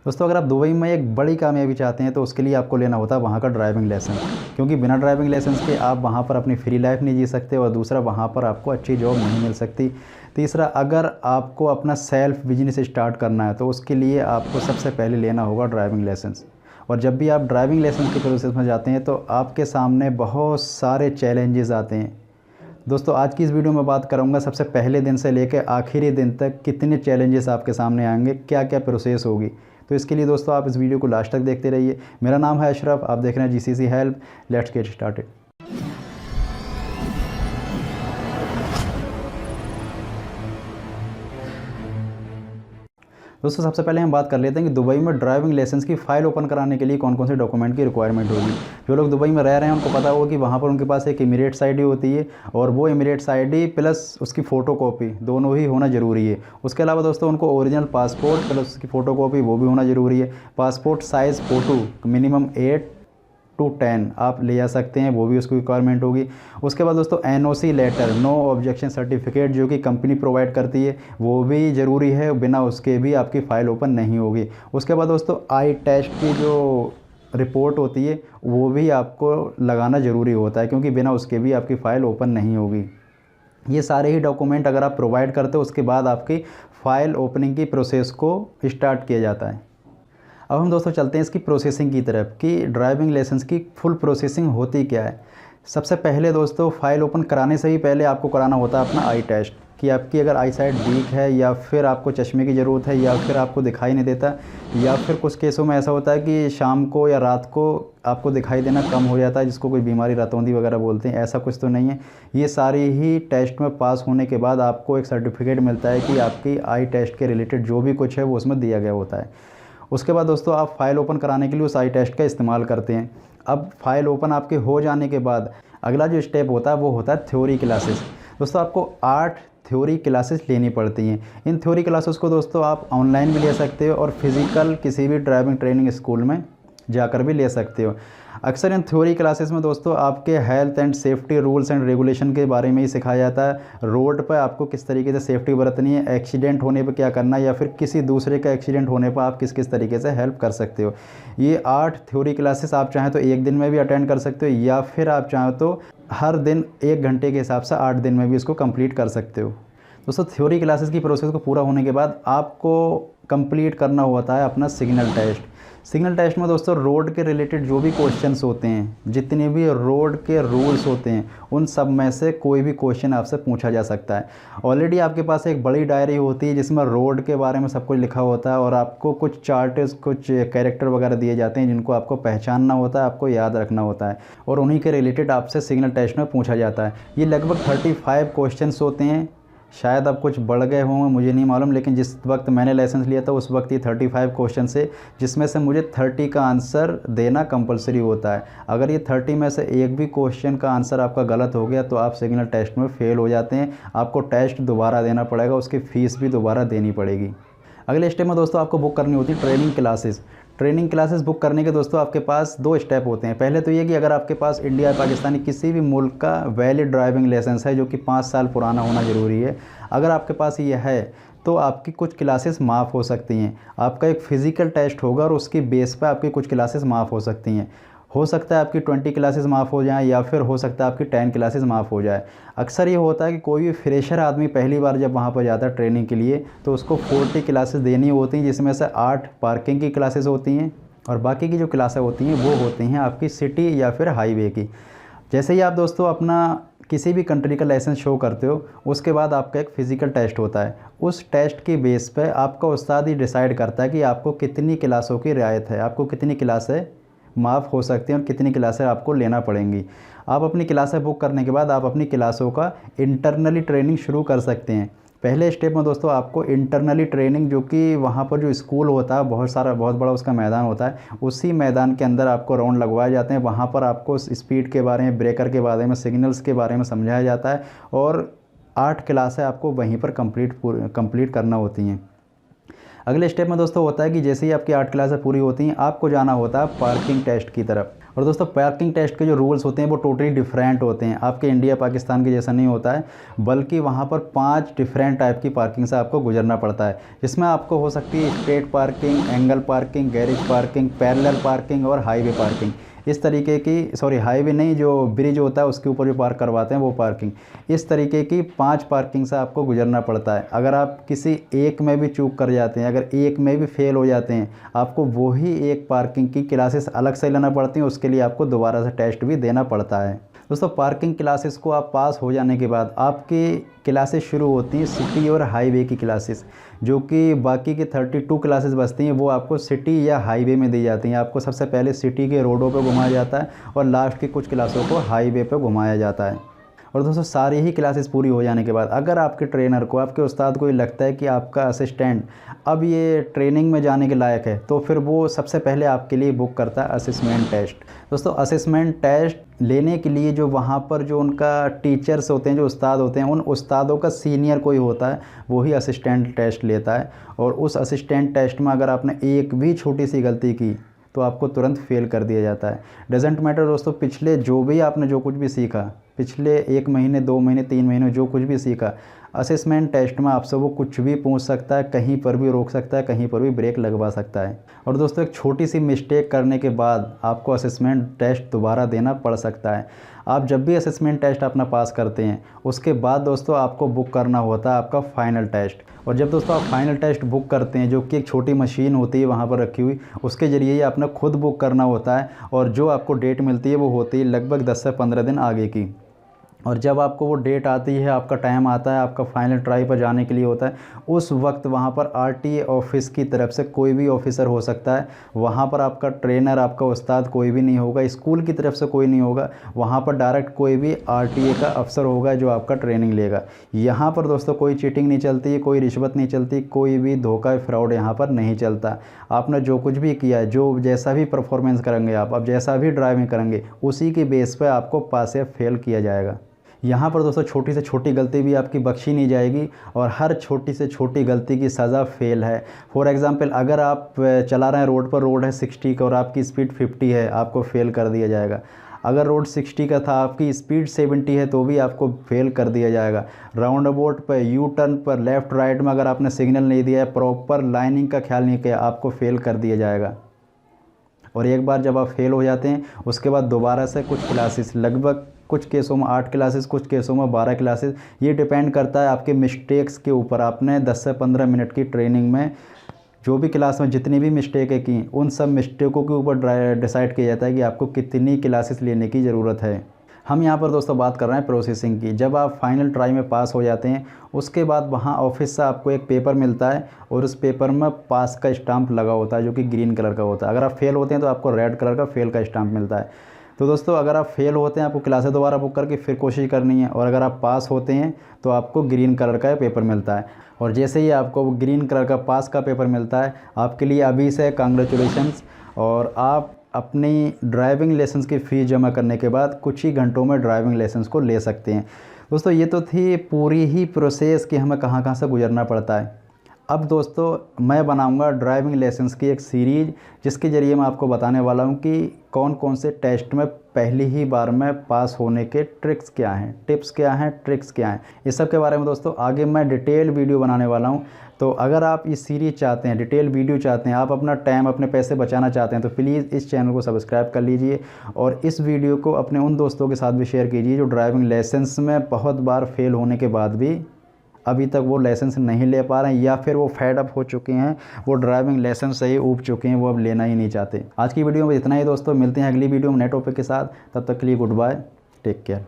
दोस्तों अगर आप दुबई में एक बड़ी कामयाबी चाहते हैं तो उसके लिए आपको लेना होता है वहाँ का ड्राइविंग लाइसेंस, क्योंकि बिना ड्राइविंग लाइसेंस के आप वहाँ पर अपनी फ्री लाइफ नहीं जी सकते, और दूसरा वहाँ पर आपको अच्छी जॉब नहीं मिल सकती। तीसरा, अगर आपको अपना सेल्फ बिजनेस स्टार्ट करना है तो उसके लिए आपको सबसे पहले लेना होगा ड्राइविंग लाइसेंस। और जब भी आप ड्राइविंग लाइसेंस के प्रोसेस में जाते हैं तो आपके सामने बहुत सारे चैलेंजेस आते हैं। दोस्तों आज की इस वीडियो में बात करूंगा सबसे पहले दिन से लेकर आखिरी दिन तक कितने चैलेंजेस आपके सामने आएंगे, क्या क्या प्रोसेस होगी। तो इसके लिए दोस्तों आप इस वीडियो को लास्ट तक देखते रहिए। मेरा नाम है अशरफ, आप देख रहे हैं GCC help. Let's get started. दोस्तों सबसे पहले हम बात कर लेते हैं कि दुबई में ड्राइविंग लाइसेंस की फ़ाइल ओपन कराने के लिए कौन कौन से डॉक्यूमेंट की रिक्वायरमेंट होगी। जो लोग दुबई में रह रहे हैं उनको पता होगा कि वहाँ पर उनके पास एक एमिरेट्स आईडी होती है, और वो एमिरेट्स आईडी प्लस उसकी फ़ोटोकॉपी दोनों ही होना ज़रूरी है। उसके अलावा दोस्तों उनको ओरिजिनल पासपोर्ट प्लस उसकी फ़ोटोकॉपी वो भी होना ज़रूरी है। Passport size photo minimum 8 to 10 आप ले जा सकते हैं, वो भी उसकी रिक्वायरमेंट होगी। उसके बाद दोस्तों NOC letter, no objection certificate, जो कि कंपनी प्रोवाइड करती है, वो भी ज़रूरी है, बिना उसके भी आपकी फ़ाइल ओपन नहीं होगी। उसके बाद दोस्तों आई टेस्ट की जो रिपोर्ट होती है वो भी आपको लगाना ज़रूरी होता है, क्योंकि बिना उसके भी आपकी फ़ाइल ओपन नहीं होगी। ये सारे ही डॉक्यूमेंट अगर आप प्रोवाइड करते हो उसके बाद आपकी फ़ाइल ओपनिंग की प्रोसेस को स्टार्ट किया जाता है। अब हम दोस्तों चलते हैं इसकी प्रोसेसिंग की तरफ कि ड्राइविंग लाइसेंस की फुल प्रोसेसिंग होती क्या है। सबसे पहले दोस्तों फ़ाइल ओपन कराने से ही पहले आपको कराना होता है अपना आई टेस्ट, कि आपकी अगर आई साइट वीक है, या फिर आपको चश्मे की ज़रूरत है, या फिर आपको दिखाई नहीं देता, या फिर कुछ केसों में ऐसा होता है कि शाम को या रात को आपको दिखाई देना कम हो जाता है, जिसको कोई बीमारी रतौंधी वगैरह बोलते हैं। ऐसा कुछ तो नहीं है। ये सारी ही टेस्ट में पास होने के बाद आपको एक सर्टिफिकेट मिलता है कि आपकी आई टेस्ट के रिलेटेड जो भी कुछ है वो उसमें दिया गया होता है। उसके बाद दोस्तों आप फ़ाइल ओपन कराने के लिए उस आई टेस्ट का इस्तेमाल करते हैं। अब फ़ाइल ओपन आपके हो जाने के बाद अगला जो स्टेप होता है वो होता है थ्योरी क्लासेस। दोस्तों आपको 8 थ्योरी क्लासेस लेनी पड़ती हैं। इन थ्योरी क्लासेस को दोस्तों आप ऑनलाइन भी ले सकते हो और फिज़िकल किसी भी ड्राइविंग ट्रेनिंग स्कूल में जाकर भी ले सकते हो। अक्सर इन थ्योरी क्लासेस में दोस्तों आपके health and safety rules and regulation के बारे में ही सिखाया जाता है। रोड पर आपको किस तरीके से सेफ्टी बरतनी है, एक्सीडेंट होने पर क्या करना है, या फिर किसी दूसरे का एक्सीडेंट होने पर आप किस किस तरीके से हेल्प कर सकते हो। ये 8 थ्योरी क्लासेस आप चाहें तो एक दिन में भी अटेंड कर सकते हो, या फिर आप चाहें तो हर दिन 1 घंटे के हिसाब से 8 दिन में भी इसको कंप्लीट कर सकते हो। दोस्तों थ्योरी क्लासेस की प्रोसेस को पूरा होने के बाद आपको कंप्लीट करना होता है अपना सिग्नल टेस्ट। सिग्नल टेस्ट में दोस्तों रोड के रिलेटेड जो भी क्वेश्चंस होते हैं, जितने भी रोड के रूल्स होते हैं, उन सब में से कोई भी क्वेश्चन आपसे पूछा जा सकता है। ऑलरेडी आपके पास एक बड़ी डायरी होती है जिसमें रोड के बारे में सब कुछ लिखा होता है, और आपको कुछ चार्ट्स, कुछ कैरेक्टर वगैरह दिए जाते हैं जिनको आपको पहचानना होता है, आपको याद रखना होता है, और उन्हीं के रिलेटेड आपसे सिग्नल टेस्ट में पूछा जाता है। ये लगभग 35 क्वेश्चन होते हैं। शायद अब कुछ बढ़ गए होंगे, मुझे नहीं मालूम, लेकिन जिस वक्त मैंने लाइसेंस लिया था उस वक्त ये 35 क्वेश्चन से, जिसमें से मुझे 30 का आंसर देना कंपलसरी होता है। अगर ये 30 में से एक भी क्वेश्चन का आंसर आपका गलत हो गया तो आप सिग्नल टेस्ट में फ़ेल हो जाते हैं। आपको टेस्ट दोबारा देना पड़ेगा, उसकी फ़ीस भी दोबारा देनी पड़ेगी। अगले स्टेप में दोस्तों आपको बुक करनी होती है training classes. Training classes book करने के दोस्तों आपके पास 2 स्टेप होते हैं। पहले तो ये कि अगर आपके पास इंडिया या पाकिस्तानी किसी भी मुल्क का वैलिड ड्राइविंग लाइसेंस है जो कि 5 साल पुराना होना ज़रूरी है, अगर आपके पास ये है तो आपकी कुछ क्लासेस माफ़ हो सकती हैं। आपका एक फ़िज़िकल टेस्ट होगा और उसकी बेस पर आपकी कुछ क्लासेस माफ़ हो सकती हैं। हो सकता है आपकी 20 क्लासेस माफ़ हो जाएं, या फिर हो सकता है आपकी 10 क्लासेस माफ़ हो जाए। अक्सर ये होता है कि कोई भी फ्रेशर आदमी पहली बार जब वहाँ पर जाता है ट्रेनिंग के लिए तो उसको 40 क्लासेस देनी होती हैं, जिसमें से 8 पार्किंग की क्लासेस होती हैं, और बाकी की जो क्लासें होती हैं वो होती हैं आपकी सिटी या फिर हाईवे की। जैसे ही आप दोस्तों अपना किसी भी कंट्री का लाइसेंस शो करते हो उसके बाद आपका एक फ़िज़िकल टेस्ट होता है। उस टेस्ट की बेस पे आपका उस्ताद ही डिसाइड करता है कि आपको कितनी क्लासों की रियायत है, आपको कितनी क्लासें माफ़ हो सकती हैं और कितनी क्लासें आपको लेना पड़ेंगी। आप अपनी क्लासें बुक करने के बाद आप अपनी क्लासों का इंटरनली ट्रेनिंग शुरू कर सकते हैं। पहले स्टेप में दोस्तों आपको इंटरनली ट्रेनिंग, जो कि वहाँ पर जो स्कूल होता है बहुत बड़ा उसका मैदान होता है, उसी मैदान के अंदर आपको राउंड लगवाए जाते हैं। वहाँ पर आपको स्पीड के बारे में, ब्रेकर के बारे में, सिग्नल्स के बारे में समझाया जाता है, और 8 क्लासें आपको वहीं पर कंप्लीट करना होती हैं। अगले स्टेप में दोस्तों होता है कि जैसे ही आपकी 8 क्लासें पूरी होती हैं आपको जाना होता है पार्किंग टेस्ट की तरफ। और दोस्तों पार्किंग टेस्ट के जो रूल्स होते हैं वो टोटली डिफरेंट होते हैं, आपके इंडिया पाकिस्तान के जैसा नहीं होता है, बल्कि वहाँ पर 5 डिफरेंट टाइप की पार्किंग से आपको गुजरना पड़ता है, जिसमें आपको हो सकती है straight parking, angle parking, garage parking, parallel parking और हाईवे पार्किंग। इस तरीके की, सॉरी हाईवे नहीं, जो ब्रिज होता है उसके ऊपर जो पार्क करवाते हैं वो पार्किंग, इस तरीके की 5 पार्किंग से आपको गुजरना पड़ता है। अगर आप किसी एक में भी चूक कर जाते हैं, अगर एक में भी फेल हो जाते हैं, आपको वही एक पार्किंग की क्लासेस अलग से लेना पड़ती हैं, उसके लिए आपको दोबारा से टेस्ट भी देना पड़ता है। दोस्तों पार्किंग क्लासेस को आप पास हो जाने के बाद आपकी क्लासेस शुरू होती हैं सिटी और हाईवे की क्लासेस, जो कि बाकी की 32 क्लासेस बचती हैं वो आपको सिटी या हाईवे में दी जाती हैं। आपको सबसे पहले सिटी के रोडों पर घुमाया जाता है और लास्ट की कुछ क्लासों को हाईवे पर घुमाया जाता है। और दोस्तों सारी ही क्लासेस पूरी हो जाने के बाद अगर आपके ट्रेनर को, आपके उस्ताद को ये लगता है कि आपका असिस्टेंट अब ये ट्रेनिंग में जाने के लायक है, तो फिर वो सबसे पहले आपके लिए बुक करता है असेसमेंट टेस्ट। दोस्तों असेसमेंट टेस्ट लेने के लिए जो वहाँ पर जो उनका टीचर्स होते हैं, जो उस्ताद होते हैं, उन उस्तादों का सीनियर कोई होता है, वही असिस्टेंट टेस्ट लेता है। और उस असिस्टेंट टेस्ट में अगर आपने एक भी छोटी सी गलती की तो आपको तुरंत फेल कर दिया जाता है। डजेंट मैटर दोस्तों, पिछले जो भी आपने जो कुछ भी सीखा, पिछले 1 महीने, 2 महीने, 3 महीने जो कुछ भी सीखा, असेसमेंट टेस्ट में आपसे वो कुछ भी पूछ सकता है, कहीं पर भी रोक सकता है, कहीं पर भी ब्रेक लगवा सकता है। और दोस्तों एक छोटी सी मिस्टेक करने के बाद आपको असेसमेंट टेस्ट दोबारा देना पड़ सकता है। आप जब भी असेसमेंट टेस्ट अपना पास करते हैं, उसके बाद दोस्तों आपको बुक करना होता है आपका फ़ाइनल टेस्ट। और जब दोस्तों आप फाइनल टेस्ट बुक करते हैं, जो कि एक छोटी मशीन होती है वहाँ पर रखी हुई, उसके ज़रिए ही आपने खुद बुक करना होता है। और जो आपको डेट मिलती है वो होती है लगभग 10 से 15 दिन आगे की। और जब आपको वो डेट आती है, आपका टाइम आता है, आपका फाइनल ट्राई पर जाने के लिए होता है, उस वक्त वहाँ पर आरटीए ऑफिस की तरफ से कोई भी ऑफिसर हो सकता है। वहाँ पर आपका ट्रेनर, आपका उस्ताद कोई भी नहीं होगा, स्कूल की तरफ से कोई नहीं होगा, वहाँ पर डायरेक्ट कोई भी आरटीए का अफसर होगा जो आपका ट्रेनिंग लेगा। यहाँ पर दोस्तों कोई चीटिंग नहीं चलती, कोई रिश्वत नहीं चलती, कोई भी धोखा फ्रॉड यहाँ पर नहीं चलता। आपने जो कुछ भी किया है, जो जैसा भी परफॉर्मेंस करेंगे आप जैसा भी ड्राइविंग करेंगे, उसी के बेस पर आपको पास या फेल किया जाएगा। यहाँ पर दोस्तों छोटी से छोटी गलती भी आपकी बख्शी नहीं जाएगी और हर छोटी से छोटी गलती की सज़ा फेल है। फॉर एग्ज़ाम्पल, अगर आप चला रहे हैं रोड पर, रोड है 60 का और आपकी स्पीड 50 है, आपको फेल कर दिया जाएगा। अगर रोड 60 का था, आपकी स्पीड 70 है, तो भी आपको फेल कर दिया जाएगा। राउंड अबाउट पर, यू टर्न पर, लेफ़्ट राइट में अगर आपने सिग्नल नहीं दिया है, प्रॉपर लाइनिंग का ख्याल नहीं किया, आपको फेल कर दिया जाएगा। और एक बार जब आप फेल हो जाते हैं, उसके बाद दोबारा से कुछ क्लासेस, लगभग कुछ केसों में 8 क्लासेस, कुछ केसों में 12 क्लासेस, ये डिपेंड करता है आपके मिस्टेक्स के ऊपर। आपने 10 से 15 मिनट की ट्रेनिंग में जो भी क्लास में जितनी भी मिस्टेकें की, उन सब मिस्टेकों के ऊपर डिसाइड किया जाता है कि आपको कितनी क्लासेस लेने की ज़रूरत है। हम यहाँ पर दोस्तों बात कर रहे हैं प्रोसेसिंग की। जब आप फाइनल ट्राई में पास हो जाते हैं, उसके बाद वहाँ ऑफिस से आपको एक पेपर मिलता है और उस पेपर में पास का स्टाम्प लगा होता है, जो कि ग्रीन कलर का होता है। अगर आप फेल होते हैं तो आपको रेड कलर का फेल का स्टाम्प मिलता है। तो दोस्तों अगर आप फेल होते हैं, आपको क्लासेस दोबारा बुक करके फिर कोशिश करनी है, और अगर आप पास होते हैं तो आपको ग्रीन कलर का पेपर मिलता है। और जैसे ही आपको ग्रीन कलर का पास का पेपर मिलता है, आपके लिए अभी से कांग्रेचुलेशंस, और आप अपनी ड्राइविंग लाइसेंस की फ़ीस जमा करने के बाद कुछ ही घंटों में ड्राइविंग लाइसेंस को ले सकते हैं। दोस्तों ये तो थी पूरी ही प्रोसेस कि हमें कहाँ कहाँ से गुजरना पड़ता है। अब दोस्तों मैं बनाऊंगा ड्राइविंग लाइसेंस की एक सीरीज़, जिसके ज़रिए मैं आपको बताने वाला हूं कि कौन कौन से टेस्ट में पहली ही बार में पास होने के ट्रिक्स क्या हैं, टिप्स क्या हैं, ट्रिक्स क्या हैं, इस सब के बारे में दोस्तों आगे मैं डिटेल वीडियो बनाने वाला हूं। तो अगर आप इस सीरीज़ चाहते हैं, डिटेल वीडियो चाहते हैं, आप अपना टाइम, अपने पैसे बचाना चाहते हैं, तो प्लीज़ इस चैनल को सब्सक्राइब कर लीजिए और इस वीडियो को अपने उन दोस्तों के साथ भी शेयर कीजिए जो ड्राइविंग लाइसेंस में बहुत बार फेल होने के बाद भी अभी तक वो लाइसेंस नहीं ले पा रहे हैं, या फिर वो फेड अप हो चुके हैं, वो ड्राइविंग लाइसेंस से ही ऊब चुके हैं, वो अब लेना ही नहीं चाहते। आज की वीडियो में इतना ही दोस्तों, मिलते हैं अगली वीडियो में नए टॉपिक के साथ। तब तक के लिए गुड बाय, टेक केयर।